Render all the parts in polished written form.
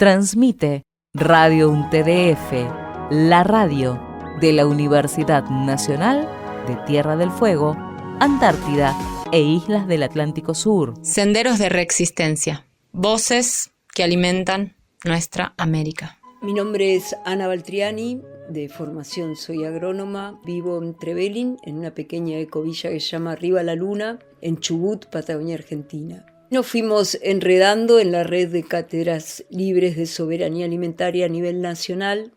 Transmite Radio UNTDF, la radio de la Universidad Nacional de Tierra del Fuego, Antártida e Islas del Atlántico Sur. Senderos de Reexistencia, voces que alimentan nuestra América. Mi nombre es Ana Baltriani, de formación soy agrónoma, vivo en Trevelin, en una pequeña ecovilla que se llama Arriba la Luna, en Chubut, Patagonia, Argentina. Nos fuimos enredando en la red de cátedras libres de soberanía alimentaria a nivel nacional,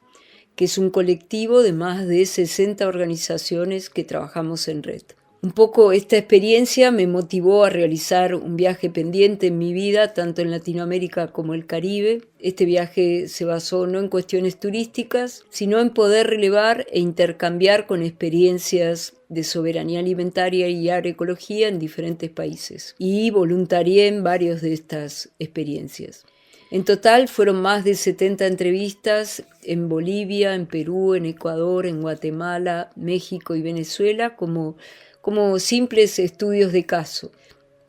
que es un colectivo de más de 60 organizaciones que trabajamos en red. Un poco esta experiencia me motivó a realizar un viaje pendiente en mi vida, tanto en Latinoamérica como el Caribe. Este viaje se basó no en cuestiones turísticas, sino en poder relevar e intercambiar con experiencias de soberanía alimentaria y agroecología en diferentes países. Y voluntarié en varias de estas experiencias. En total fueron más de 70 entrevistas en Bolivia, en Perú, en Ecuador, en Guatemala, México y Venezuela como simples estudios de caso.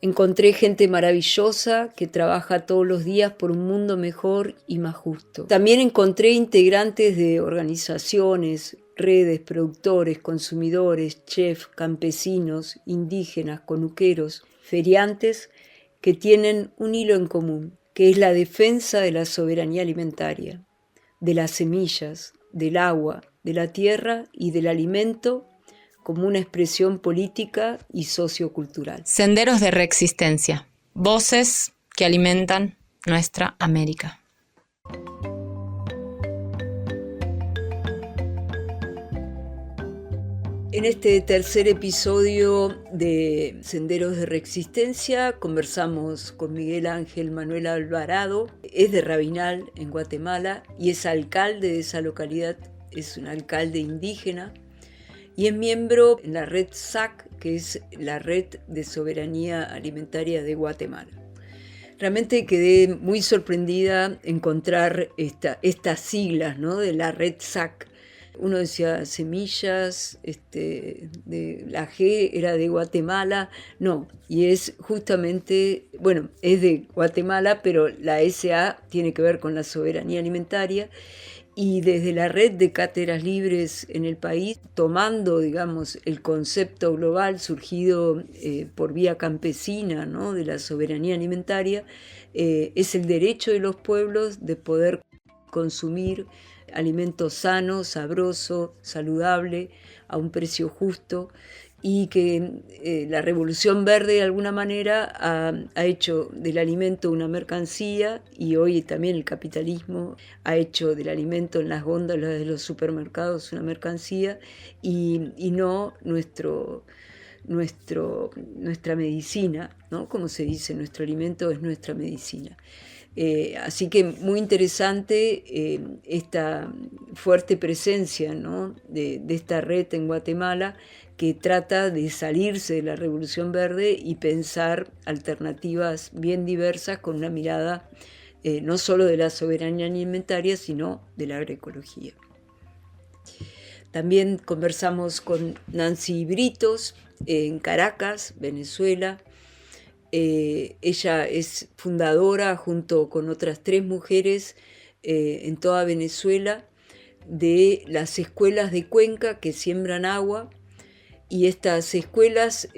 Encontré gente maravillosa que trabaja todos los días por un mundo mejor y más justo. También encontré integrantes de organizaciones, redes, productores, consumidores, chefs, campesinos, indígenas, conuqueros, feriantes, que tienen un hilo en común, que es la defensa de la soberanía alimentaria, de las semillas, del agua, de la tierra y del alimento como una expresión política y sociocultural. Senderos de Reexistencia, voces que alimentan nuestra América. En este tercer episodio de Senderos de Reexistencia conversamos con Miguel Ángel Manuel Alvarado. Es de Rabinal, en Guatemala, y es alcalde de esa localidad, es un alcalde indígena, y es miembro en la red SAC, que es la Red de Soberanía Alimentaria de Guatemala. Realmente quedé muy sorprendida encontrar estas siglas, ¿no?, de la red SAC. Uno decía semillas, de la G era de Guatemala, no, y es justamente, bueno, es de Guatemala, pero la SA tiene que ver con la soberanía alimentaria, y desde la red de cátedras libres en el país, tomando, digamos, el concepto global surgido por vía campesina, ¿no?, de la soberanía alimentaria, es el derecho de los pueblos de poder consumir alimento sano, sabroso, saludable, a un precio justo, y que la Revolución Verde de alguna manera ha hecho del alimento una mercancía, y hoy también el capitalismo ha hecho del alimento en las góndolas de los supermercados una mercancía y no nuestra medicina, ¿no? Como se dice, nuestro alimento es nuestra medicina. Así que muy interesante esta fuerte presencia, ¿no?, de esta red en Guatemala, que trata de salirse de la Revolución Verde y pensar alternativas bien diversas con una mirada no solo de la soberanía alimentaria, sino de la agroecología. También conversamos con Nancy Britos en Caracas, Venezuela. Ella es fundadora, junto con otras 3 mujeres en toda Venezuela, de las escuelas de Cuenca que siembran agua, y estas escuelas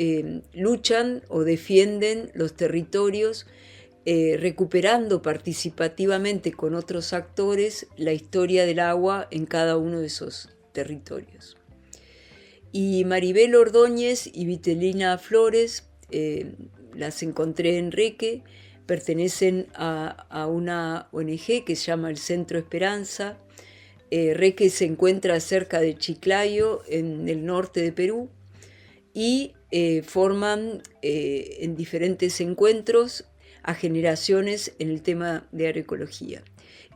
luchan o defienden los territorios, recuperando participativamente con otros actores la historia del agua en cada uno de esos territorios. Y Maribel Ordóñez y Vitelina Flores, las encontré en Reque, pertenecen a una ONG que se llama el Centro Esperanza. Reque se encuentra cerca de Chiclayo, en el norte de Perú, y forman en diferentes encuentros a generaciones en el tema de agroecología.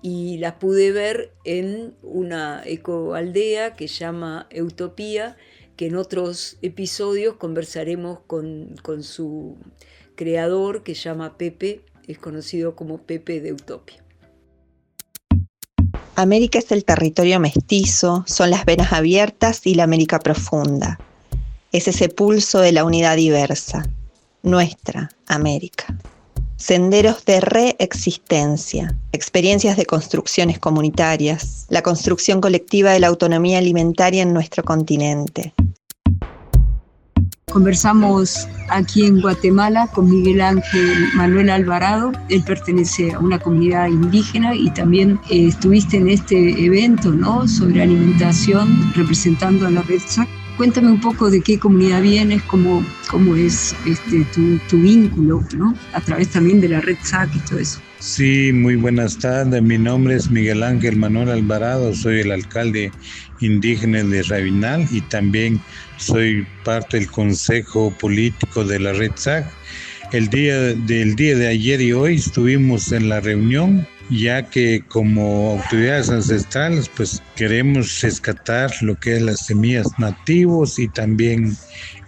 Y las pude ver en una ecoaldea que se llama Utopía, que en otros episodios conversaremos con su creador, que se llama Pepe, es conocido como Pepe de Utopía. América es el territorio mestizo, son las venas abiertas y la América profunda. Es ese pulso de la unidad diversa, nuestra América. senderos de reexistencia, experiencias de construcciones comunitarias, la construcción colectiva de la autonomía alimentaria en nuestro continente. Conversamos aquí en Guatemala con Miguel Ángel Manuel Alvarado. Él pertenece a una comunidad indígena y también estuviste en este evento, ¿no?, sobre alimentación representando a la Red SAC. Cuéntame un poco de qué comunidad vienes, cómo es tu vínculo, ¿no?, a través también de la Red SAC y todo eso. Sí, muy buenas tardes. Mi nombre es Miguel Ángel Manuel Alvarado. Soy el alcalde indígena de Rabinal y también soy parte del consejo político de la Red SAC. El día de ayer y hoy estuvimos en la reunión, ya que como autoridades ancestrales pues queremos rescatar lo que es las semillas nativos y también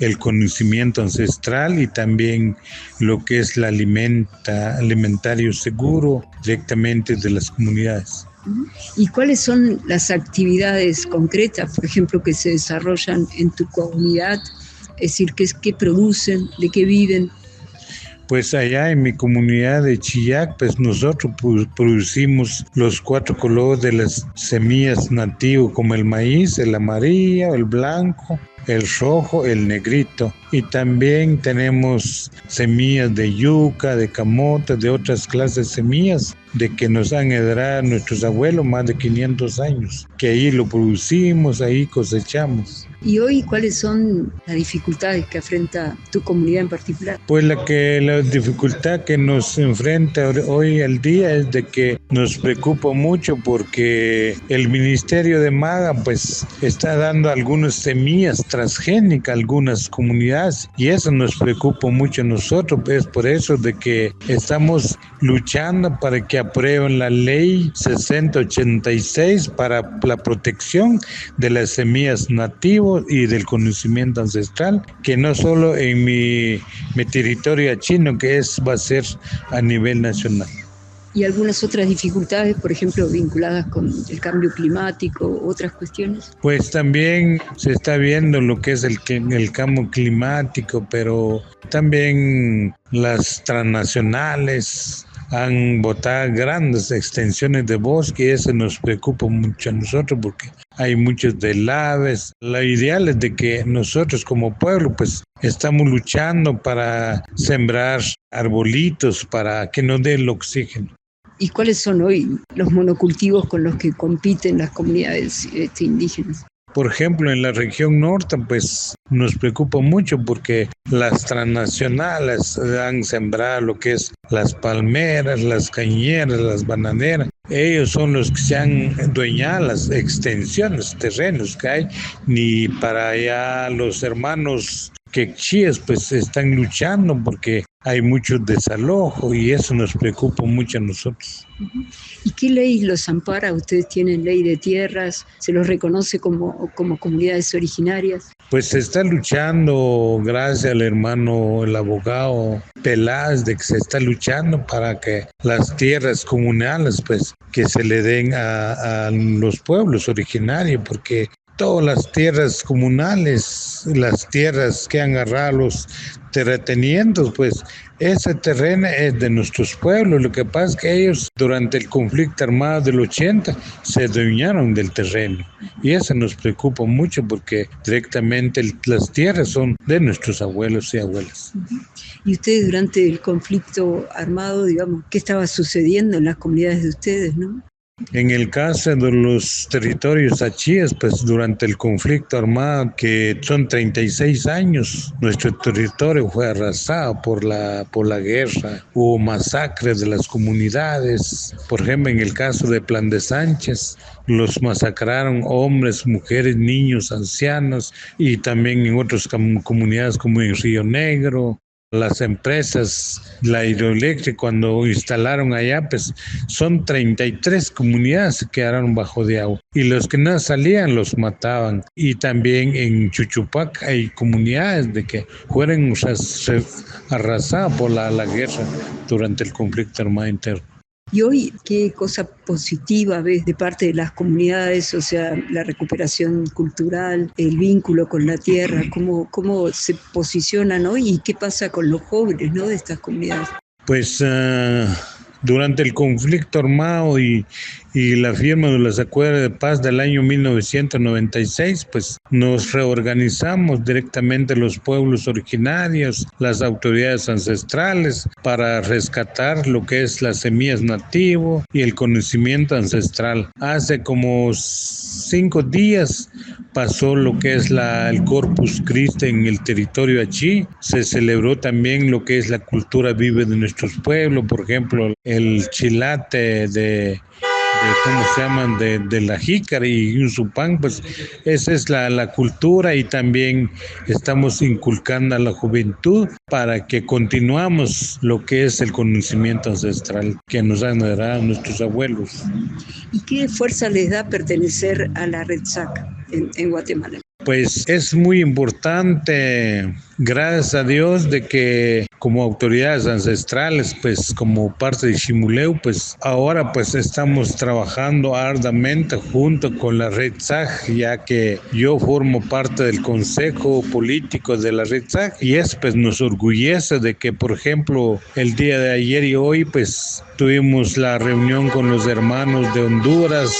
el conocimiento ancestral y también lo que es el alimentario seguro directamente de las comunidades. ¿Y cuáles son las actividades concretas, por ejemplo, que se desarrollan en tu comunidad? Es decir, ¿qué producen, de qué viven? Pues allá en mi comunidad de Chillac, pues nosotros producimos los 4 colores de las semillas nativas, como el maíz, el amarillo, el blanco, el rojo, el negrito. Y también tenemos semillas de yuca, de camote, de otras clases de semillas de que nos han heredado nuestros abuelos más de 500 años, que ahí lo producimos, ahí cosechamos. ¿Y hoy cuáles son las dificultades que afronta tu comunidad en particular? Pues la dificultad que nos enfrenta hoy al día es de que nos preocupa mucho porque el Ministerio de MAGA pues está dando algunas semillas transgénicas a algunas comunidades y eso nos preocupa mucho a nosotros. Es por eso de que estamos luchando para que aprueben la ley 6086 para la protección de las semillas nativas y del conocimiento ancestral, que no solo en mi territorio chino, que va a ser a nivel nacional. ¿Y algunas otras dificultades, por ejemplo, vinculadas con el cambio climático, otras cuestiones? Pues también se está viendo lo que es el cambio climático, pero también las transnacionales han botado grandes extensiones de bosque y eso nos preocupa mucho a nosotros porque hay muchos deslaves. Lo ideal es de que nosotros como pueblo pues estamos luchando para sembrar arbolitos para que nos dé el oxígeno. ¿Y cuáles son hoy los monocultivos con los que compiten las comunidades indígenas? Por ejemplo, en la región norte, pues nos preocupa mucho porque las transnacionales han sembrado lo que es las palmeras, las cañeras, las bananeras. Ellos son los que se han dueñado las extensiones, terrenos que hay, ni para allá los hermanos quechíes pues están luchando porque hay mucho desalojo y eso nos preocupa mucho a nosotros. ¿Y qué ley los ampara? ¿Ustedes tienen ley de tierras? ¿Se los reconoce como comunidades originarias? Pues se está luchando, gracias al hermano, el abogado Peláez, de que se está luchando para que las tierras comunales, pues, que se le den a los pueblos originarios, porque todas las tierras comunales, las tierras que han agarrado los terratenientes, pues ese terreno es de nuestros pueblos. Lo que pasa es que ellos durante el conflicto armado del 80 se adueñaron del terreno y eso nos preocupa mucho porque directamente las tierras son de nuestros abuelos y abuelas. ¿Y ustedes durante el conflicto armado, digamos, qué estaba sucediendo en las comunidades de ustedes, no? En el caso de los territorios achíes, pues durante el conflicto armado, que son 36 años, nuestro territorio fue arrasado por la guerra. Hubo masacres de las comunidades. Por ejemplo, en el caso de Plan de Sánchez, los masacraron hombres, mujeres, niños, ancianos, y también en otras comunidades como en Río Negro. Las empresas, la hidroeléctrica, cuando instalaron allá, pues son 33 comunidades que quedaron bajo de agua. Y los que no salían los mataban. Y también en Chuchupac hay comunidades de que fueron arrasadas por la guerra durante el conflicto armado interno. ¿Y hoy qué cosa positiva ves de parte de las comunidades? O sea, la recuperación cultural, el vínculo con la tierra, cómo se posicionan hoy y qué pasa con los jóvenes, ¿no?, de estas comunidades. Pues durante el conflicto armado y la firma de los acuerdos de paz del año 1996, pues nos reorganizamos directamente los pueblos originarios, las autoridades ancestrales, para rescatar lo que es las semillas nativo y el conocimiento ancestral. Hace como 5 días pasó lo que es el Corpus Christi en el territorio Achí. Se celebró también lo que es la cultura viva de nuestros pueblos, por ejemplo, el chilate de la jícara y un supán, pues esa es la cultura, y también estamos inculcando a la juventud para que continuamos lo que es el conocimiento ancestral que nos han heredado nuestros abuelos. ¿Y qué fuerza les da pertenecer a la Retzak en Guatemala? Pues es muy importante, gracias a Dios, de que como autoridades ancestrales, pues como parte de Ximuleu, pues ahora pues estamos trabajando arduamente junto con la Retzak, ya que yo formo parte del consejo político de la Retzak, y pues nos orgullece de que, por ejemplo, el día de ayer y hoy pues tuvimos la reunión con los hermanos de Honduras,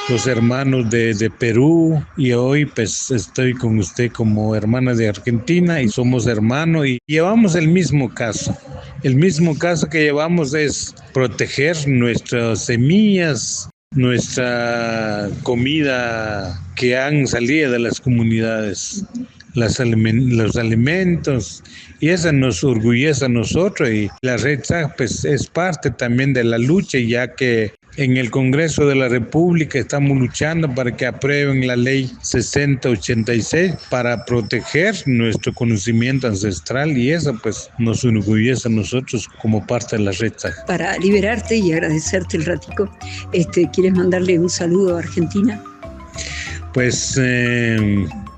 los hermanos de Perú, y hoy pues estoy con usted como hermana de Argentina y somos hermanos y llevamos el mismo caso. El mismo caso que llevamos es proteger nuestras semillas, nuestra comida que han salido de las comunidades, los alimentos, y eso nos orgullece a nosotros, y la Retzak pues es parte también de la lucha, ya que en el Congreso de la República estamos luchando para que aprueben la ley 6086 para proteger nuestro conocimiento ancestral, y eso pues nos enorgullece a nosotros como parte de la Retzak. Para liberarte y agradecerte el ratico, ¿quieres mandarle un saludo a Argentina? Pues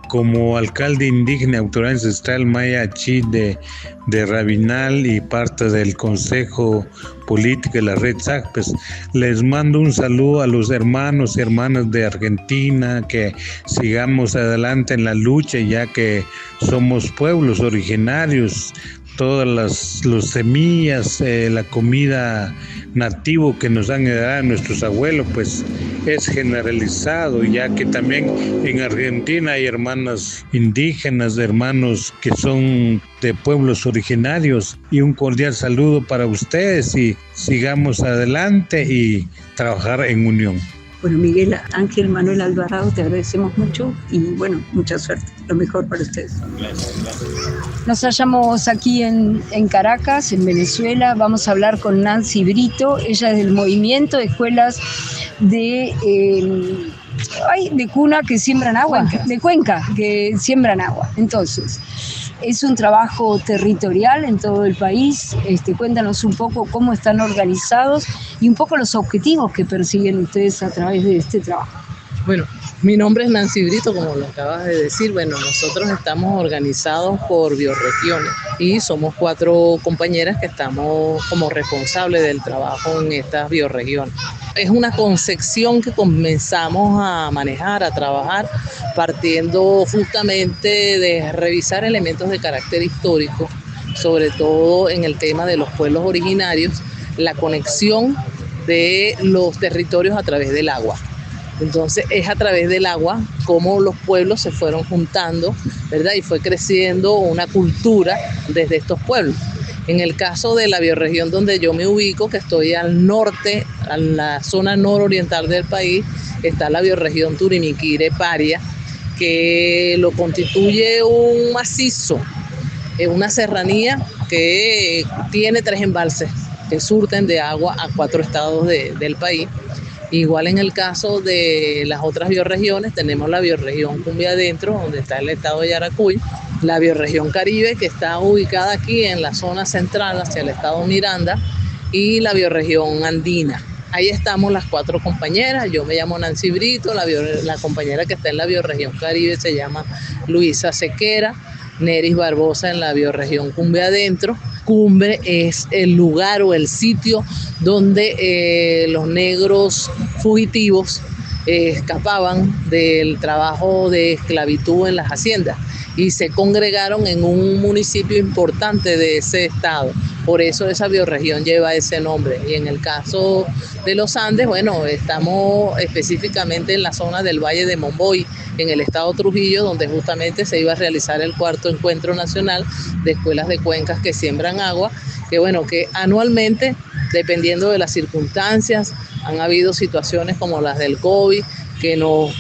como alcalde indígena autoridad ancestral Maya Achí de Rabinal y parte del Consejo Político de la Retzak, pues les mando un saludo a los hermanos y hermanas de Argentina, que sigamos adelante en la lucha, ya que somos pueblos originarios. Todas las semillas, la comida nativo que nos han heredado nuestros abuelos, pues es generalizado, ya que también en Argentina hay hermanas indígenas, hermanos que son de pueblos originarios, y un cordial saludo para ustedes, y sigamos adelante y trabajar en unión. Bueno, Miguel Ángel Manuel Alvarado, te agradecemos mucho y bueno, mucha suerte, lo mejor para ustedes. Gracias. Nos hallamos aquí en Caracas, en Venezuela. Vamos a hablar con Nancy Brito, ella es del movimiento de escuelas de cuna que siembran agua, de Cuenca, que siembran agua. Entonces, es un trabajo territorial en todo el país. Cuéntanos un poco cómo están organizados y un poco los objetivos que persiguen ustedes a través de este trabajo. Bueno, mi nombre es Nancy Brito, como lo acabas de decir. Bueno, nosotros estamos organizados por bioregiones y somos 4 compañeras que estamos como responsables del trabajo en estas bioregiones. Es una concepción que comenzamos a manejar, a trabajar, partiendo justamente de revisar elementos de carácter histórico, sobre todo en el tema de los pueblos originarios, la conexión de los territorios a través del agua. Entonces es a través del agua como los pueblos se fueron juntando, ¿verdad? Y fue creciendo una cultura desde estos pueblos. En el caso de la bioregión donde yo me ubico, que estoy al norte, en la zona nororiental del país, está la bioregión Turimiquire-Paria, que lo constituye un macizo, una serranía que tiene 3 embalses que surten de agua a 4 estados del país. Igual en el caso de las otras bioregiones, tenemos la bioregión Cumbia Adentro, donde está el estado de Yaracuy, la bioregión Caribe, que está ubicada aquí en la zona central hacia el estado Miranda, y la bioregión Andina. Ahí estamos las 4 compañeras. Yo me llamo Nancy Brito, la compañera que está en la bioregión Caribe se llama Luisa Sequera, Neris Barbosa en la bioregión Cumbia Adentro. Cumbre es el lugar o el sitio donde los negros fugitivos escapaban del trabajo de esclavitud en las haciendas y se congregaron en un municipio importante de ese estado, por eso esa bioregión lleva ese nombre. Y en el caso de los Andes, bueno, estamos específicamente en la zona del Valle de Momboy, en el estado Trujillo, donde justamente se iba a realizar el 4º Encuentro Nacional de Escuelas de Cuencas que Siembran Agua, que bueno, que anualmente, dependiendo de las circunstancias, han habido situaciones como las del COVID, que nos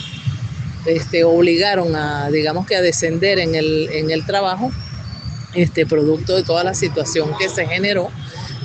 obligaron a, digamos que a descender en el trabajo, producto de toda la situación que se generó.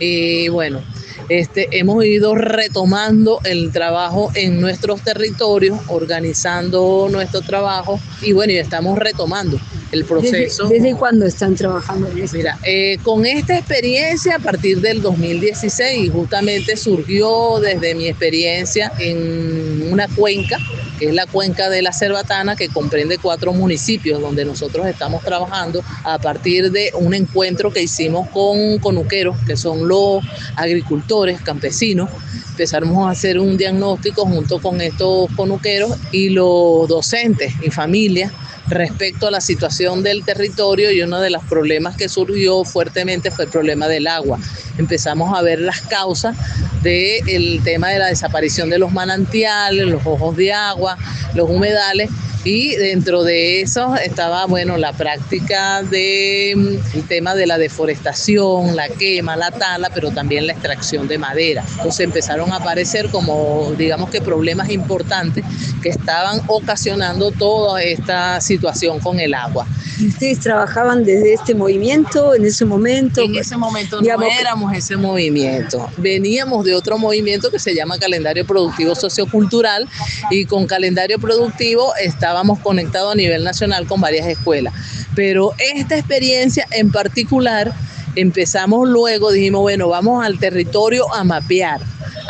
Y bueno, hemos ido retomando el trabajo en nuestros territorios, organizando nuestro trabajo y bueno, y estamos retomando el proceso. ¿Desde cuándo están trabajando en esto? Mira, con esta experiencia a partir del 2016, justamente surgió desde mi experiencia en una cuenca, que es la cuenca de la Cerbatana, que comprende 4 municipios donde nosotros estamos trabajando a partir de un encuentro que hicimos con conuqueros, que son los agricultores, campesinos. Empezamos a hacer un diagnóstico junto con estos conuqueros y los docentes y familias respecto a la situación del territorio, y uno de los problemas que surgió fuertemente fue el problema del agua. Empezamos a ver las causas del tema de la desaparición de los manantiales, los ojos de agua, los humedales, y dentro de eso estaba, bueno, la práctica del tema de la deforestación, la quema, la tala, pero también la extracción de madera. Entonces empezaron a aparecer como, digamos que problemas importantes que estaban ocasionando toda esta situación con el agua. ¿Ustedes trabajaban desde este movimiento en ese momento? En ese momento no éramos ese movimiento. Veníamos de otro movimiento que se llama Calendario Productivo Sociocultural, y con Calendario Productivo estábamos conectados a nivel nacional con varias escuelas. Pero esta experiencia en particular, empezamos luego, dijimos, bueno, vamos al territorio a mapear,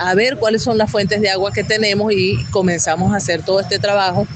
a ver cuáles son las fuentes de agua que tenemos, y comenzamos a hacer todo este trabajo.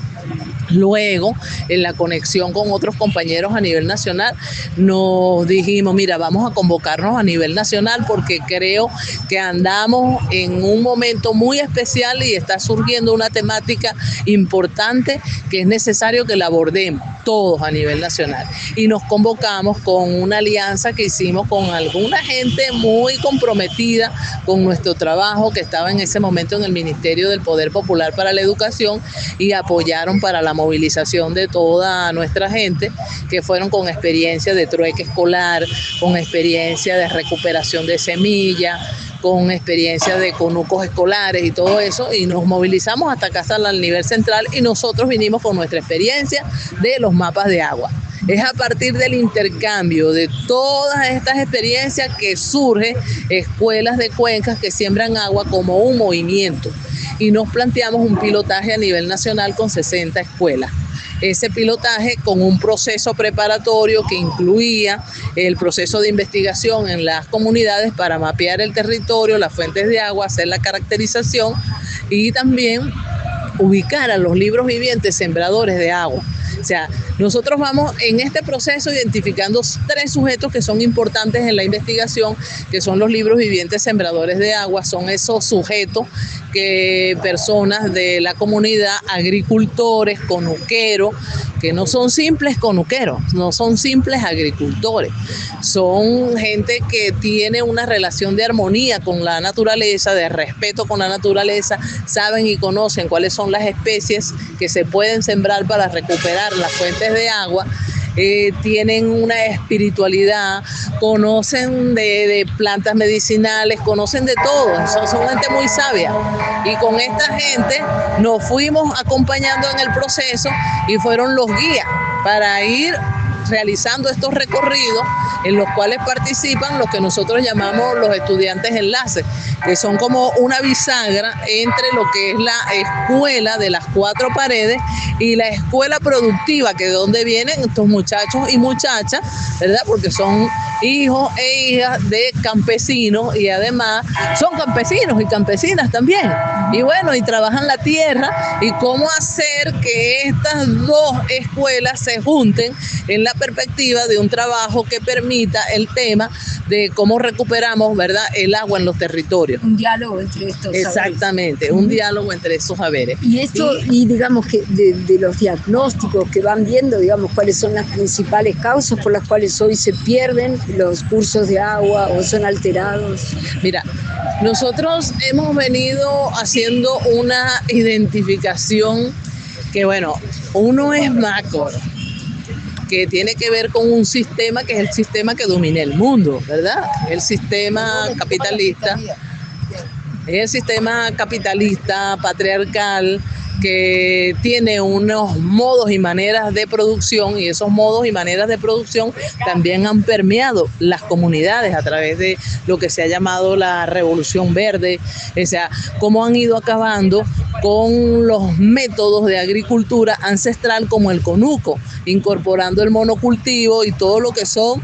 Luego, en la conexión con otros compañeros a nivel nacional, nos dijimos, mira, vamos a convocarnos a nivel nacional porque creo que andamos en un momento muy especial y está surgiendo una temática importante que es necesario que la abordemos todos a nivel nacional. Y nos convocamos con una alianza que hicimos con alguna gente muy comprometida con nuestro trabajo, que estaba en ese momento en el Ministerio del Poder Popular para la Educación, y apoyaron para la movilización de toda nuestra gente, que fueron con experiencia de trueque escolar, con experiencia de recuperación de semillas, con experiencia de conucos escolares y todo eso, y nos movilizamos hasta acá, hasta el nivel central, y nosotros vinimos con nuestra experiencia de los mapas de agua. Es a partir del intercambio de todas estas experiencias que surge Escuelas de Cuencas que Siembran Agua como un movimiento, y nos planteamos un pilotaje a nivel nacional con 60 escuelas. Ese pilotaje con un proceso preparatorio que incluía el proceso de investigación en las comunidades para mapear el territorio, las fuentes de agua, hacer la caracterización y también ubicar a los libros vivientes sembradores de agua. O sea, nosotros vamos en este proceso identificando 3 sujetos que son importantes en la investigación, que son los libros vivientes sembradores de agua. Son esos sujetos que personas de la comunidad, agricultores, conuqueros, que no son simples conuqueros, no son simples agricultores, son gente que tiene una relación de armonía con la naturaleza, de respeto con la naturaleza, saben y conocen cuáles son las especies que se pueden sembrar para recuperar las fuentes de agua, tienen una espiritualidad, conocen de plantas medicinales, conocen de todo, son gente muy sabia. Y con esta gente nos fuimos acompañando en el proceso y fueron los guías para ir realizando estos recorridos en los cuales participan los que nosotros llamamos los estudiantes enlaces, que son como una bisagra entre lo que es la escuela de las 4 paredes y la escuela productiva, que de donde vienen estos muchachos y muchachas, ¿verdad? Porque son hijos e hijas de campesinos y además son campesinos y campesinas también. Y bueno, y trabajan la tierra, y cómo hacer que estas 2 escuelas se junten en la perspectiva de un trabajo que permita el tema de cómo recuperamos, ¿verdad?, el agua en los territorios. Un diálogo entre estos Exactamente, saberes. un diálogo entre esos saberes. Y digamos que de los diagnósticos que van viendo, digamos, cuáles son las principales causas por las cuales hoy se pierden los cursos de agua o son alterados. Mira, nosotros hemos venido haciendo una identificación que, bueno, uno es macro, que tiene que ver con un sistema que es el sistema que domina el mundo, ¿verdad? El sistema capitalista. Es el sistema capitalista, patriarcal, que tiene unos modos y maneras de producción, y esos modos y maneras de producción también han permeado las comunidades a través de lo que se ha llamado la Revolución Verde, o sea, cómo han ido acabando con los métodos de agricultura ancestral como el conuco, incorporando el monocultivo y todo lo que son,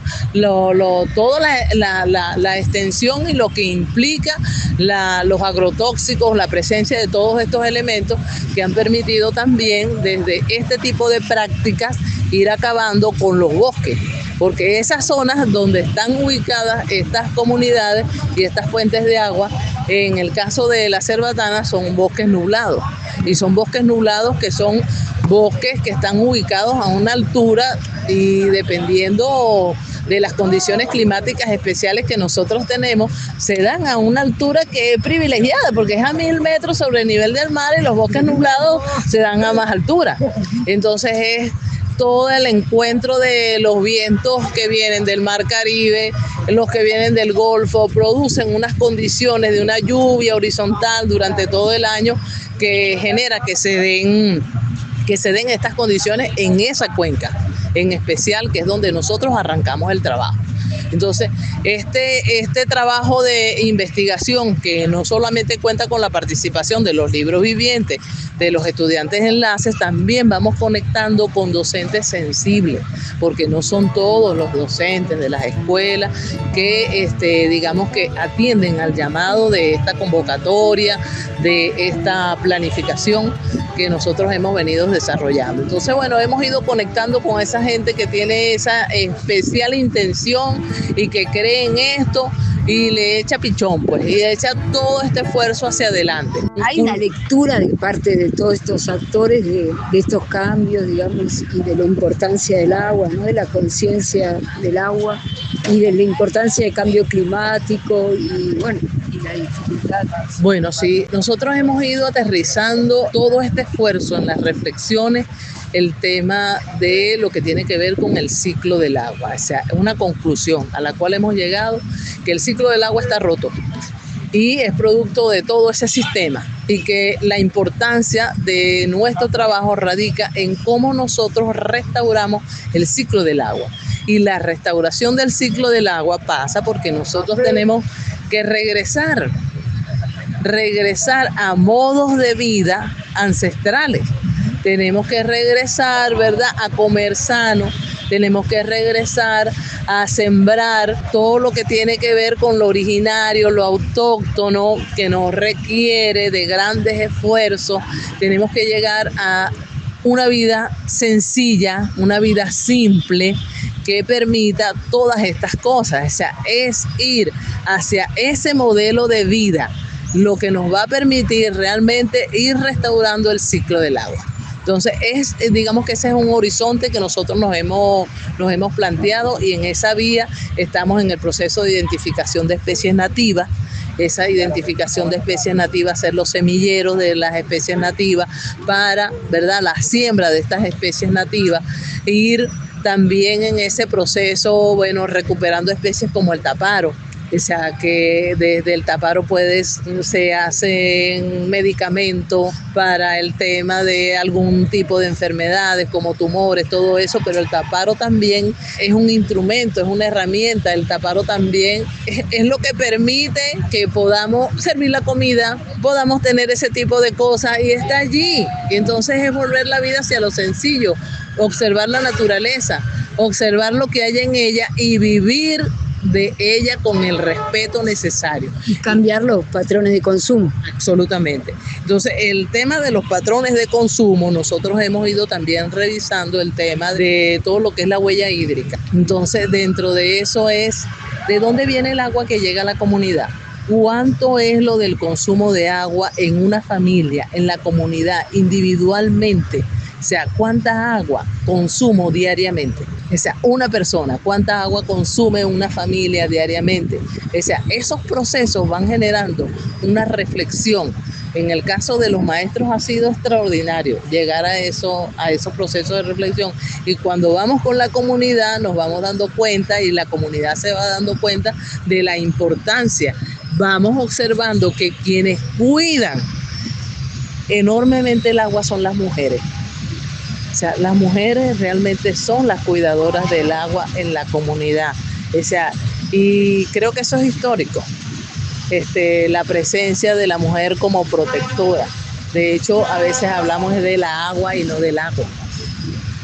toda la extensión y lo que implica los agrotóxicos, la presencia de todos estos elementos que han permitido también desde este tipo de prácticas ir acabando con los bosques, porque esas zonas donde están ubicadas estas comunidades y estas fuentes de agua, en el caso de la Cerbatana son bosques nublados, y son bosques nublados que son bosques que están ubicados a una altura y dependiendo de las condiciones climáticas especiales que nosotros tenemos, se dan a una altura que es privilegiada, porque es a 1000 metros sobre el nivel del mar y los bosques nublados se dan a más altura. Entonces es todo el encuentro de los vientos que vienen del mar Caribe, los que vienen del Golfo, producen unas condiciones de una lluvia horizontal durante todo el año que genera que se den estas condiciones en esa cuenca en especial, que es donde nosotros arrancamos el trabajo. Entonces, este trabajo de investigación, que no solamente cuenta con la participación de los libros vivientes, de los estudiantes enlaces, también vamos conectando con docentes sensibles, porque no son todos los docentes de las escuelas que, digamos, que atienden al llamado de esta convocatoria, de esta planificación que nosotros hemos venido desarrollando. Entonces, bueno, hemos ido conectando con esa gente que tiene esa especial intención y que cree en esto y le echa pichón, pues, y echa todo este esfuerzo hacia adelante. Hay una lectura de parte de todos estos actores de estos cambios, digamos, y de la importancia del agua, ¿no? De la conciencia del agua y de la importancia del cambio climático y, bueno, y la dificultad. Bueno, sí, nosotros hemos ido aterrizando todo este esfuerzo en las reflexiones, el tema de lo que tiene que ver con el ciclo del agua, o sea, una conclusión a la cual hemos llegado, que el ciclo del agua está roto y es producto de todo ese sistema, y que la importancia de nuestro trabajo radica en cómo nosotros restauramos el ciclo del agua. Y la restauración del ciclo del agua pasa porque nosotros tenemos que regresar a modos de vida ancestrales. Tenemos que regresar, ¿verdad?, a comer sano. Tenemos que regresar a sembrar todo lo que tiene que ver con lo originario, lo autóctono, que nos requiere de grandes esfuerzos. Tenemos que llegar a una vida sencilla, una vida simple, que permita todas estas cosas. O sea, es ir hacia ese modelo de vida lo que nos va a permitir realmente ir restaurando el ciclo del agua. Entonces, digamos que ese es un horizonte que nosotros nos hemos planteado, y en esa vía estamos en el proceso de identificación de especies nativas. Esa identificación de especies nativas, ser los semilleros de las especies nativas para, ¿verdad?, la siembra de estas especies nativas, e ir también en ese proceso, bueno, recuperando especies como el taparo. O sea, que desde el taparo se hacen medicamentos para el tema de algún tipo de enfermedades como tumores, todo eso, pero el taparo también es un instrumento, es una herramienta. El taparo también es lo que permite que podamos servir la comida, podamos tener ese tipo de cosas, y está allí. Y entonces es volver la vida hacia lo sencillo, observar la naturaleza, observar lo que hay en ella y vivir de ella con el respeto necesario. Y cambiar los patrones de consumo. Absolutamente. Entonces, el tema de los patrones de consumo, nosotros hemos ido también revisando el tema de todo lo que es la huella hídrica. Entonces, dentro de eso es, ¿de dónde viene el agua que llega a la comunidad? ¿Cuánto es lo del consumo de agua en una familia, en la comunidad, individualmente? O sea, ¿cuánta agua consumo diariamente? O sea, una persona, ¿cuánta agua consume una familia diariamente? O sea, esos procesos van generando una reflexión. En el caso de los maestros ha sido extraordinario llegar a esos procesos de reflexión, y cuando vamos con la comunidad nos vamos dando cuenta, y la comunidad se va dando cuenta de la importancia. Vamos observando que quienes cuidan enormemente el agua son las mujeres. O sea, las mujeres realmente son las cuidadoras del agua en la comunidad. O sea, y creo que eso es histórico. La presencia de la mujer como protectora. De hecho, a veces hablamos de la agua y no del agua.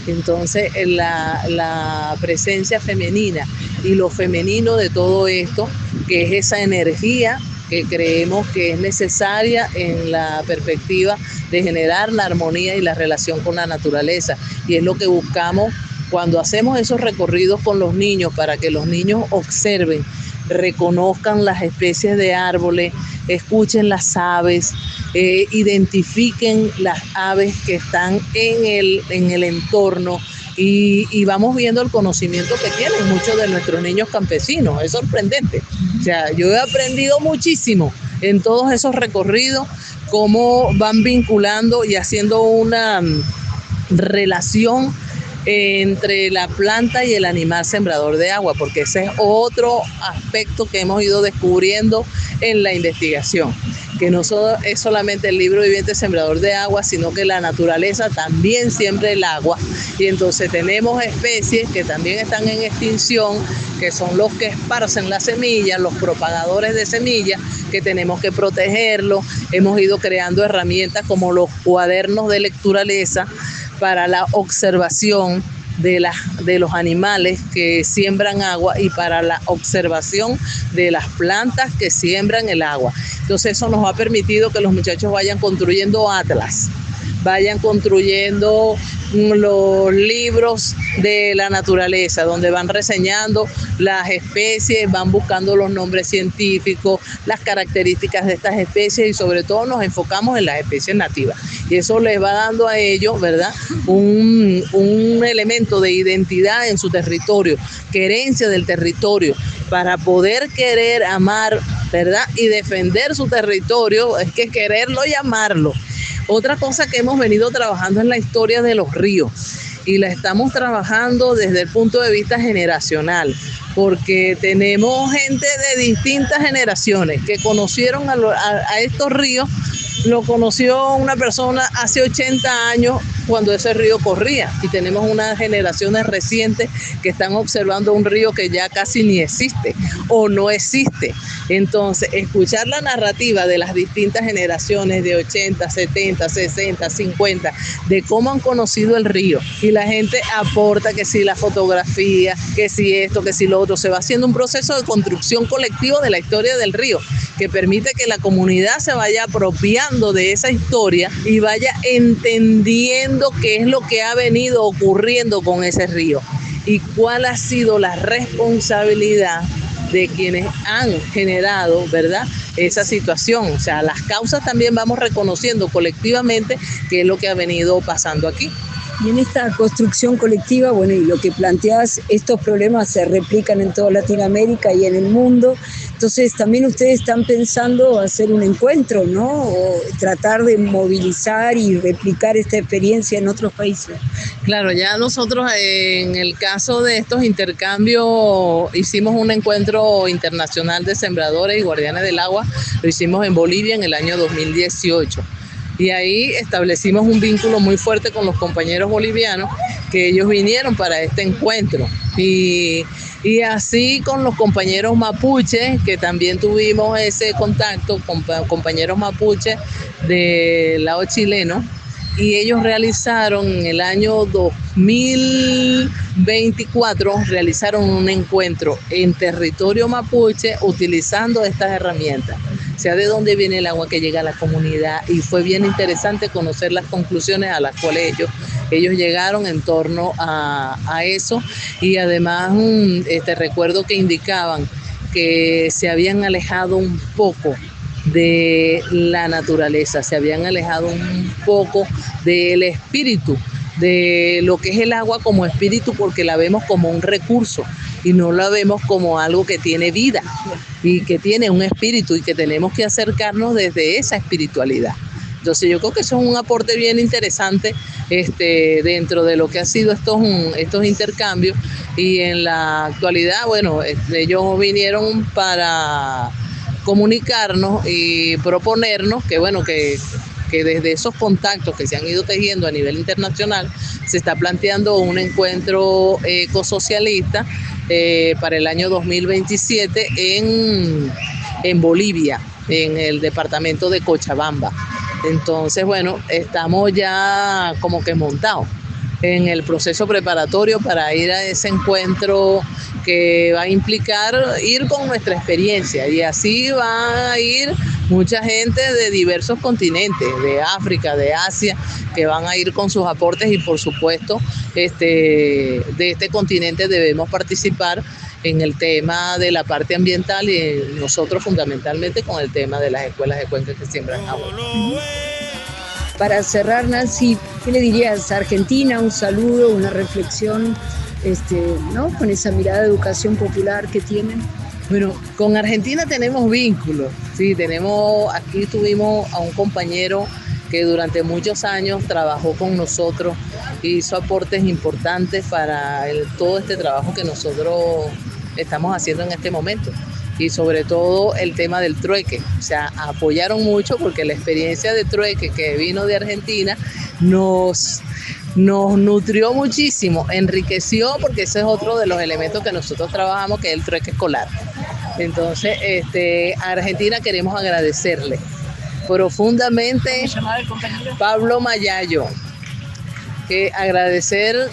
Entonces, la presencia femenina y lo femenino de todo esto, que es esa energía que creemos que es necesaria en la perspectiva de generar la armonía y la relación con la naturaleza. Y es lo que buscamos cuando hacemos esos recorridos con los niños, para que los niños observen, reconozcan las especies de árboles, escuchen las aves, identifiquen las aves que están en el entorno, y vamos viendo el conocimiento que tienen muchos de nuestros niños campesinos. Es sorprendente. O sea, yo he aprendido muchísimo en todos esos recorridos, cómo van vinculando y haciendo una relación entre la planta y el animal sembrador de agua, porque ese es otro aspecto que hemos ido descubriendo en la investigación, que no es solamente el libro viviente sembrador de agua, sino que la naturaleza también siembra el agua, y entonces tenemos especies que también están en extinción, que son los que esparcen las semillas, los propagadores de semillas, que tenemos que protegerlos. Hemos ido creando herramientas como los cuadernos de lecturaleza para la observación de los animales que siembran agua y para la observación de las plantas que siembran el agua. Entonces eso nos ha permitido que los muchachos vayan construyendo atlas, vayan construyendo los libros de la naturaleza, donde van reseñando las especies, van buscando los nombres científicos, las características de estas especies, y sobre todo nos enfocamos en las especies nativas. Y eso les va dando a ellos, ¿verdad?, un elemento de identidad en su territorio, querencia del territorio, para poder querer, amar, ¿verdad?, y defender su territorio. Es que quererlo y amarlo. Otra cosa que hemos venido trabajando es la historia de los ríos, y la estamos trabajando desde el punto de vista generacional, porque tenemos gente de distintas generaciones que conocieron a estos ríos. Lo conoció una persona hace 80 años cuando ese río corría, y tenemos unas generaciones recientes que están observando un río que ya casi ni existe o no existe. Entonces, escuchar la narrativa de las distintas generaciones de 80, 70, 60, 50, de cómo han conocido el río, y la gente aporta que si la fotografía, que si esto, que si lo otro, se va haciendo un proceso de construcción colectivo de la historia del río, que permite que la comunidad se vaya apropiando de esa historia y vaya entendiendo qué es lo que ha venido ocurriendo con ese río y cuál ha sido la responsabilidad de quienes han generado, ¿verdad?, esa situación. O sea, las causas también vamos reconociendo colectivamente qué es lo que ha venido pasando aquí. Y en esta construcción colectiva, bueno, y lo que planteás, estos problemas se replican en toda Latinoamérica y en el mundo. Entonces también ustedes están pensando hacer un encuentro, ¿no? O tratar de movilizar y replicar esta experiencia en otros países. Claro, ya nosotros en el caso de estos intercambios hicimos un encuentro internacional de sembradores y guardianes del agua. Lo hicimos en Bolivia en el año 2018. Y ahí establecimos un vínculo muy fuerte con los compañeros bolivianos, que ellos vinieron para este encuentro. Y así con los compañeros mapuches, que también tuvimos ese contacto con compañeros mapuches del lado chileno, y ellos realizaron en el año 2024, realizaron un encuentro en territorio mapuche utilizando estas herramientas. O sea, de dónde viene el agua que llega a la comunidad, y fue bien interesante conocer las conclusiones a las cuales ellos llegaron en torno a eso, y además recuerdo que indicaban que se habían alejado un poco de la naturaleza, se habían alejado un poco del espíritu, de lo que es el agua como espíritu, porque la vemos como un recurso y no la vemos como algo que tiene vida y que tiene un espíritu, y que tenemos que acercarnos desde esa espiritualidad. Entonces yo creo que eso es un aporte bien interesante dentro de lo que ha sido estos intercambios, y en la actualidad, bueno, ellos vinieron para comunicarnos y proponernos que, bueno, que desde esos contactos que se han ido tejiendo a nivel internacional se está planteando un encuentro ecosocialista para el año 2027 en Bolivia, en el departamento de Cochabamba. Entonces, bueno, estamos ya como que montados en el proceso preparatorio para ir a ese encuentro, que va a implicar ir con nuestra experiencia, y así va a ir mucha gente de diversos continentes, de África, de Asia, que van a ir con sus aportes, y por supuesto de este continente debemos participar en el tema de la parte ambiental, y nosotros fundamentalmente con el tema de las escuelas de cuencas que siembran agua. Para cerrar, Nancy, ¿qué le dirías a Argentina? Un saludo, una reflexión, ¿no? Con esa mirada de educación popular que tienen. Bueno, con Argentina tenemos vínculos, sí, aquí tuvimos a un compañero que durante muchos años trabajó con nosotros, hizo aportes importantes para todo este trabajo que nosotros estamos haciendo en este momento. Y sobre todo el tema del trueque, o sea, apoyaron mucho, porque la experiencia de trueque que vino de Argentina nos nutrió muchísimo, enriqueció, porque ese es otro de los elementos que nosotros trabajamos, que es el trueque escolar. Entonces, a Argentina queremos agradecerle profundamente. ¿Cómo se llamaba el compañero? Pablo Mayayo, que agradecer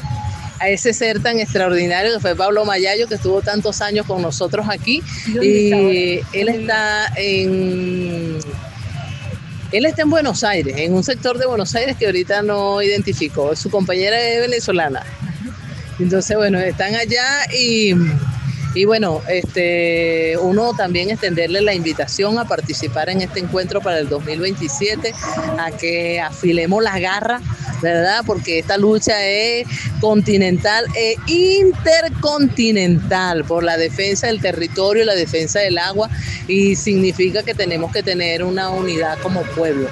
a ese ser tan extraordinario que fue Pablo Mayayo, que estuvo tantos años con nosotros aquí. Y él está en Buenos Aires, en un sector de Buenos Aires que ahorita no identificó. Su compañera es venezolana. Entonces, bueno, están allá, y bueno, uno también extenderle la invitación a participar en este encuentro para el 2027, a que afilemos las garras, ¿verdad? Porque esta lucha es continental e intercontinental por la defensa del territorio y la defensa del agua, y significa que tenemos que tener una unidad como pueblo,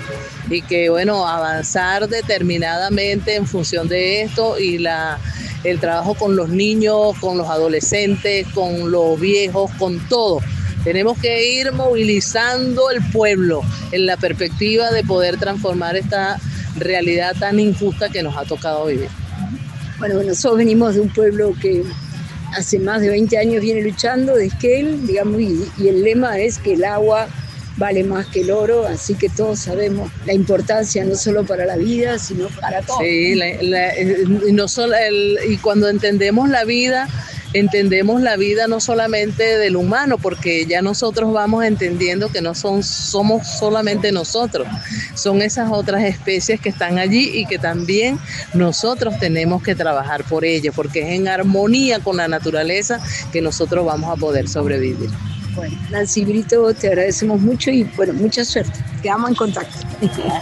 y que, bueno, avanzar determinadamente en función de esto, y el trabajo con los niños, con los adolescentes, con los viejos, con todo. Tenemos que ir movilizando el pueblo en la perspectiva de poder transformar esta realidad tan injusta que nos ha tocado vivir. Bueno, nosotros venimos de un pueblo que hace más de 20 años viene luchando de Esquel, digamos, y el lema es que el agua vale más que el oro, así que todos sabemos la importancia no solo para la vida, sino para todo. Sí, y cuando entendemos la vida no solamente del humano, porque ya nosotros vamos entendiendo que no somos solamente nosotros, son esas otras especies que están allí, y que también nosotros tenemos que trabajar por ello, porque es en armonía con la naturaleza que nosotros vamos a poder sobrevivir. Bueno, Nancy Brito, te agradecemos mucho, y bueno, mucha suerte. Quedamos en contacto.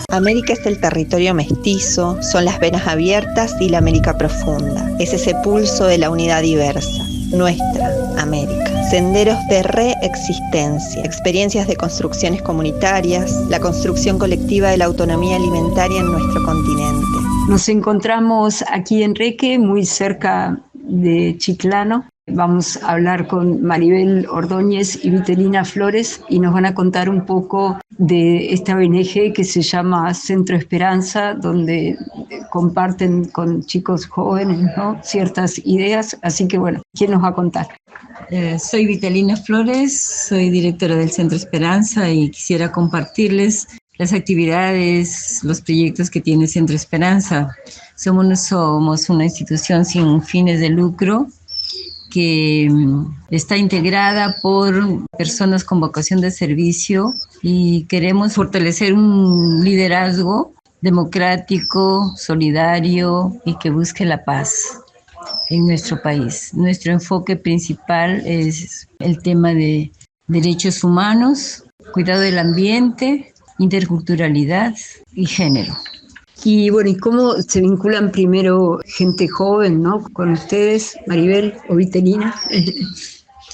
América es el territorio mestizo, son las venas abiertas y la América profunda. Es ese pulso de la unidad diversa, nuestra América. Senderos de reexistencia, experiencias de construcciones comunitarias, la construcción colectiva de la autonomía alimentaria en nuestro continente. Nos encontramos aquí en Reque, muy cerca de Chiclano. Vamos a hablar con Maribel Ordóñez y Vitelina Flores, y nos van a contar un poco de esta ONG que se llama Centro Esperanza, donde comparten con chicos jóvenes, ¿no?, ciertas ideas. Así que, bueno, ¿quién nos va a contar? Soy Vitelina Flores, soy directora del Centro Esperanza, y quisiera compartirles las actividades, los proyectos que tiene Centro Esperanza. Somos una institución sin fines de lucro que está integrada por personas con vocación de servicio y queremos fortalecer un liderazgo democrático, solidario y que busque la paz en nuestro país. Nuestro enfoque principal es el tema de derechos humanos, cuidado del ambiente, interculturalidad y género. Y bueno, ¿y cómo se vinculan primero gente joven, ¿no? Con ustedes, Maribel o Vitelina?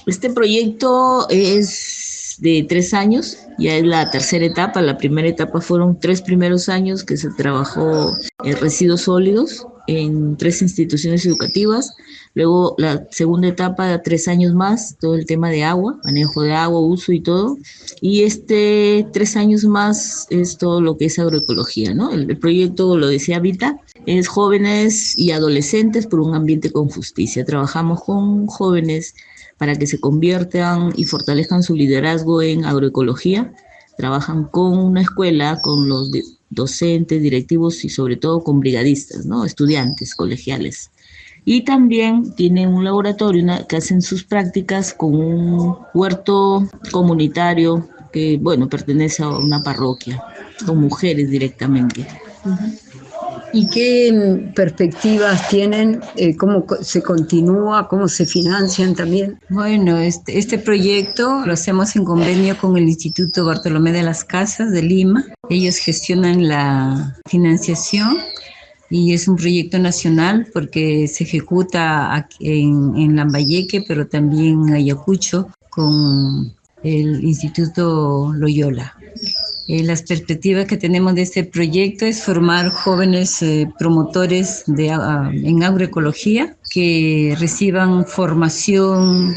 Este proyecto es de 3 años, ya es la tercera etapa. La primera etapa fueron 3 primeros años que se trabajó en residuos sólidos en 3 instituciones educativas. Luego la segunda etapa, 3 años más, todo el tema de agua, manejo de agua, uso y todo. Y 3 años más es todo lo que es agroecología, ¿no? El proyecto, lo decía Vita, es jóvenes y adolescentes por un ambiente con justicia. Trabajamos con jóvenes para que se conviertan y fortalezcan su liderazgo en agroecología. Trabajan con una escuela, con los docentes, directivos y sobre todo con brigadistas, ¿no? Estudiantes, colegiales. Y también tienen un laboratorio que hacen sus prácticas con un huerto comunitario que, bueno, pertenece a una parroquia, con mujeres directamente. ¿Y qué perspectivas tienen? ¿Cómo se continúa? ¿Cómo se financian también? Bueno, este proyecto lo hacemos en convenio con el Instituto Bartolomé de las Casas de Lima. Ellos gestionan la financiación y es un proyecto nacional porque se ejecuta en Lambayeque, pero también en Ayacucho con el Instituto Loyola. Las perspectivas que tenemos de este proyecto es formar jóvenes promotores en agroecología que reciban formación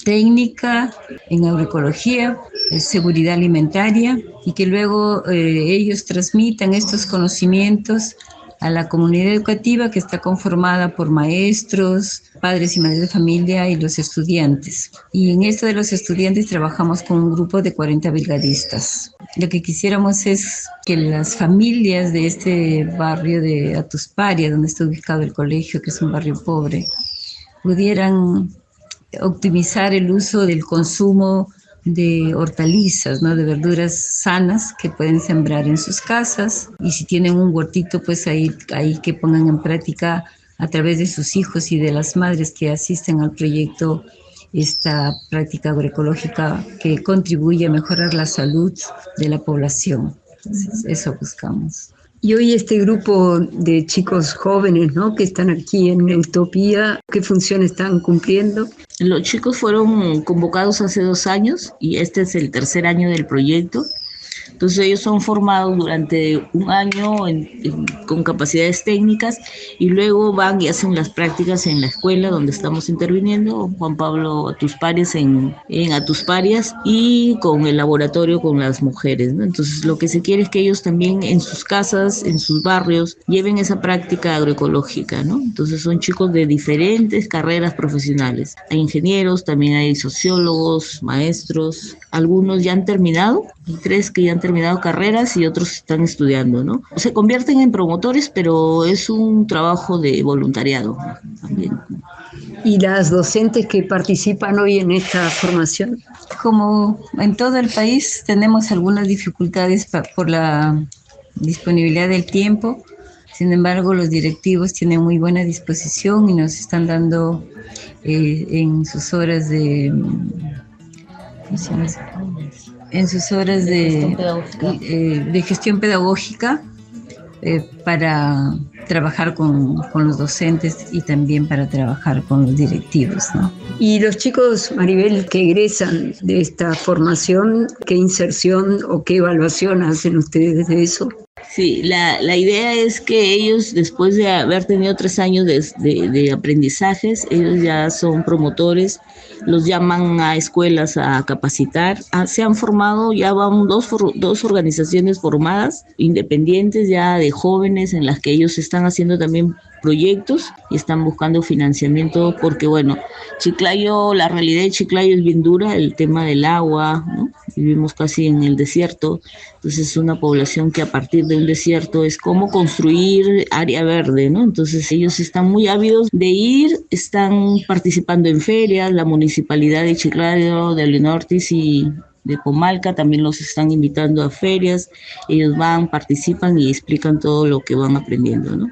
técnica en agroecología, seguridad alimentaria y que luego ellos transmitan estos conocimientos a la comunidad educativa que está conformada por maestros, padres y madres de familia y los estudiantes. Y en esto de los estudiantes trabajamos con un grupo de 40 brigadistas. Lo que quisiéramos es que las familias de este barrio de Atusparia, donde está ubicado el colegio, que es un barrio pobre, pudieran optimizar el uso del consumo de hortalizas, ¿no? De verduras sanas que pueden sembrar en sus casas, y si tienen un huertito, pues ahí que pongan en práctica a través de sus hijos y de las madres que asisten al proyecto esta práctica agroecológica que contribuye a mejorar la salud de la población. Entonces, eso buscamos. Y hoy este grupo de chicos jóvenes, ¿no?, que están aquí en Utopía, ¿qué función están cumpliendo? Los chicos fueron convocados hace 2 años y este es el 3er año del proyecto. Entonces ellos son formados durante 1 año con capacidades técnicas y luego van y hacen las prácticas en la escuela donde estamos interviniendo, Juan Pablo Atusparias en Atusparias, y con el laboratorio con las mujeres, ¿no? Entonces lo que se quiere es que ellos también en sus casas, en sus barrios, lleven esa práctica agroecológica, ¿no? Entonces son chicos de diferentes carreras profesionales. Hay ingenieros, también hay sociólogos, maestros, algunos ya han terminado, hay 3 que ya han terminado carreras y otros están estudiando, ¿no? Se convierten en promotores, pero es un trabajo de voluntariado también. ¿Y las docentes que participan hoy en esta formación? Como en todo el país tenemos algunas dificultades por la disponibilidad del tiempo. Sin embargo, los directivos tienen muy buena disposición y nos están dando en sus horas de gestión pedagógica para trabajar con los docentes y también para trabajar con los directivos, ¿no? Y los chicos, Maribel, que egresan de esta formación, ¿qué inserción o qué evaluación hacen ustedes de eso? Sí, la idea es que ellos, después de haber tenido 3 años de aprendizajes, ellos ya son promotores, los llaman a escuelas a capacitar. Se han formado, ya van dos organizaciones formadas, independientes ya de jóvenes, en las que ellos están haciendo también proyectos y están buscando financiamiento porque, bueno, Chiclayo, la realidad de Chiclayo es bien dura, el tema del agua, ¿no? Vivimos casi en el desierto, entonces es una población que a partir de un desierto es como construir área verde, ¿no? Entonces ellos están muy ávidos de ir, están participando en ferias, la municipalidad de Chiclayo, de Leonortis y de Comalca también los están invitando a ferias, ellos van, participan y explican todo lo que van aprendiendo, ¿no?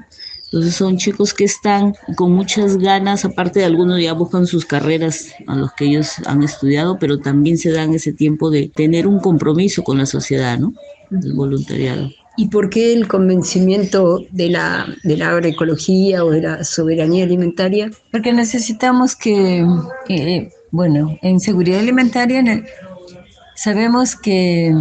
Entonces son chicos que están con muchas ganas, aparte de algunos ya buscan sus carreras a los que ellos han estudiado, pero también se dan ese tiempo de tener un compromiso con la sociedad, ¿no? El voluntariado. ¿Y por qué el convencimiento de la agroecología o de la soberanía alimentaria? Porque necesitamos que, en seguridad alimentaria sabemos que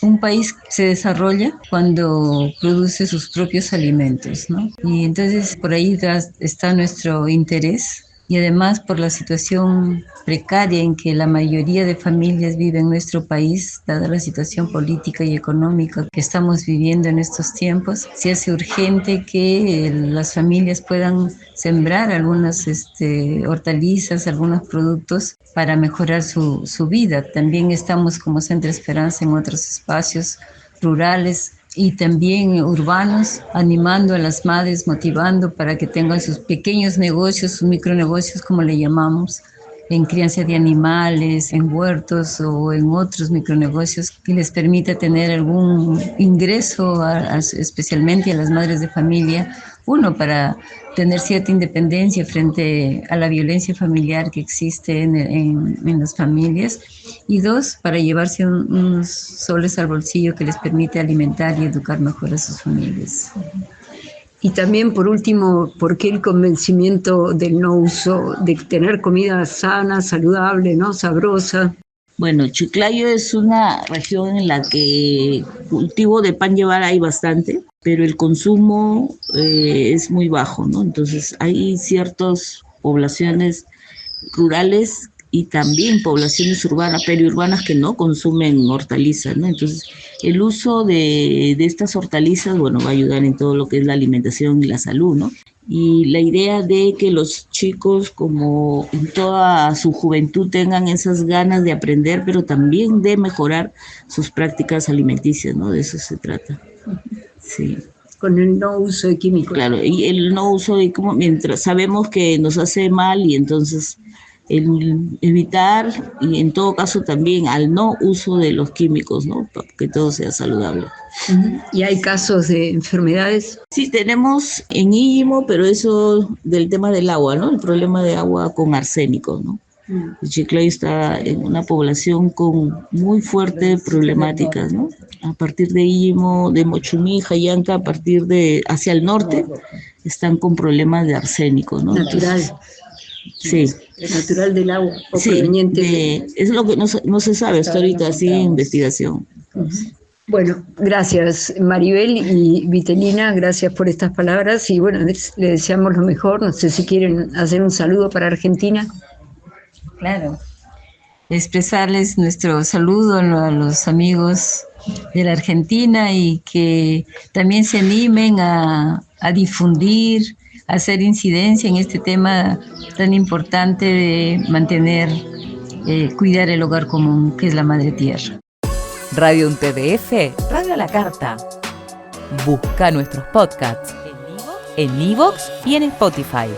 un país se desarrolla cuando produce sus propios alimentos, ¿no? Y entonces por ahí está nuestro interés y además por la situación precaria en que la mayoría de familias viven en nuestro país, dada la situación política y económica que estamos viviendo en estos tiempos, se hace urgente que las familias puedan sembrar algunas hortalizas, algunos productos para mejorar su vida. También estamos como Centro Esperanza en otros espacios rurales y también urbanos, animando a las madres, motivando para que tengan sus pequeños negocios, sus micronegocios, como le llamamos, en crianza de animales, en huertos o en otros micronegocios que les permita tener algún ingreso, especialmente a las madres de familia, uno, para tener cierta independencia frente a la violencia familiar que existe en las familias, y dos, para llevarse unos soles al bolsillo que les permite alimentar y educar mejor a sus familias. Y también, por último, ¿por qué el convencimiento del no uso, de tener comida sana, saludable, ¿no? Sabrosa? Bueno, Chiclayo es una región en la que cultivo de pan llevar hay bastante, pero el consumo es muy bajo, ¿no? Entonces hay ciertas poblaciones rurales y también poblaciones urbanas, periurbanas, que no consumen hortalizas, ¿no? Entonces, el uso de estas hortalizas, bueno, va a ayudar en todo lo que es la alimentación y la salud, ¿no? Y la idea de que los chicos, como en toda su juventud, tengan esas ganas de aprender, pero también de mejorar sus prácticas alimenticias, ¿no? De eso se trata. Sí. Con el no uso de químicos. Claro, y el no uso de, como mientras sabemos que nos hace mal, y entonces el evitar, y en todo caso también al no uso de los químicos, ¿no? Para que todo sea saludable. ¿Y hay casos de enfermedades? Sí, tenemos en Íllimo, pero eso del tema del agua, ¿no? El problema de agua con arsénico, ¿no? Chiclayo está en una población con muy fuertes problemáticas, ¿no? A partir de Íllimo, de Mochumí, Jayanca, a partir de hacia el norte, están con problemas de arsénico, ¿no? Natural. Entonces, sí. Natural del agua. O sí, proveniente es lo que no se sabe hasta ahorita, sigue en investigación. Bueno, gracias Maribel y Vitelina, gracias por estas palabras y bueno, le deseamos lo mejor. No sé si quieren hacer un saludo para Argentina. Claro, expresarles nuestro saludo a los amigos de la Argentina y que también se animen a difundir, a hacer incidencia en este tema tan importante de mantener, cuidar el hogar común, que es la Madre Tierra. Radio UNTDF, Radio a la Carta. Busca nuestros podcasts en iVoox y en Spotify.